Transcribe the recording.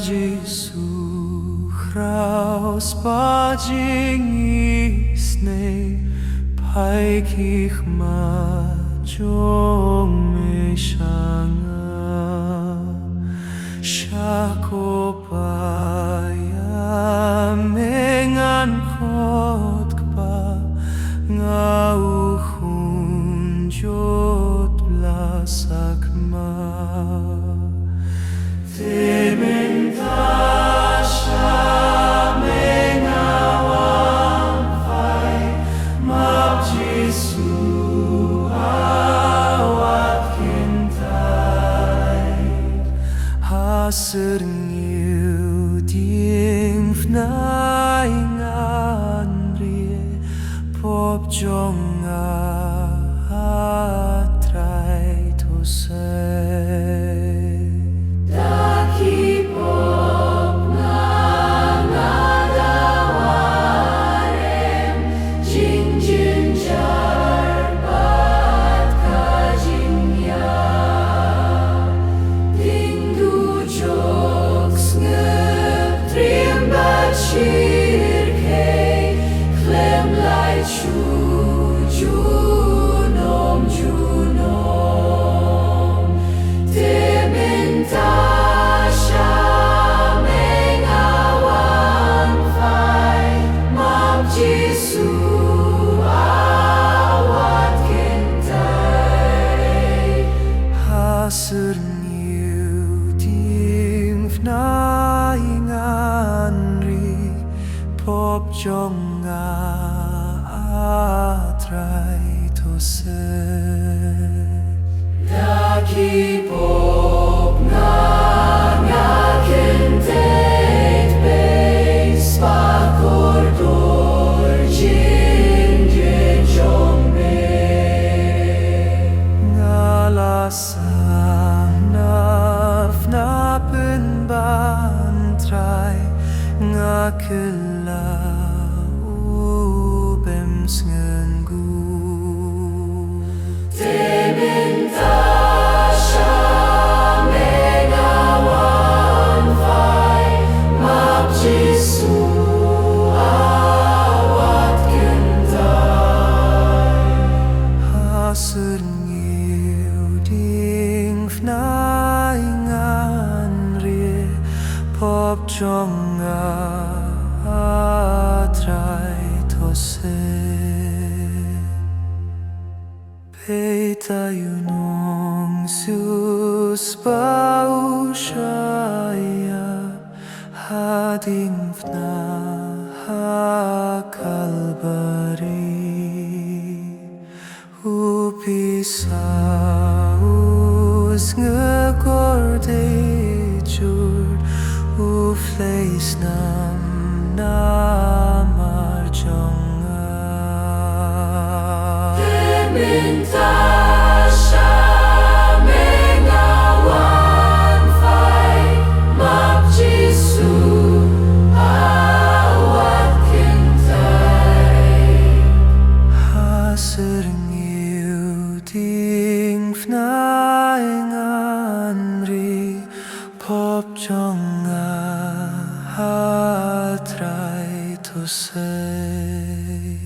Jisu Khrawspah Jingisnei paikich ma jong me shanga shakopaya mengan khot kpa ngauhun jot blasak ma Serniu ding fnaing anri pop jonga atrai to say daki pop ngadawarem jingjin jar bat kajingya Shirkei klem lai chu junom teminta shameng awan fai mab Jisu awat kentai hasur niu ding fnaingan pop jonga atrai to se daki pop nga kentet be spakordor jingge jombe ngalasana fnapen bantrai ngakela ubem sngengu teminta shameng awan fai mab Jisu awat kentai hasur ngiu ding fnaingan rie pop jonga atrai to se Peita yunong sus paushaya hading fna hakalbari upisaus ngekordejur ufleis nam marjonga teminta shameng awan fai mab Jisu awat kentai hasur ngiu ding fnaingan ri pop jonga atrai to say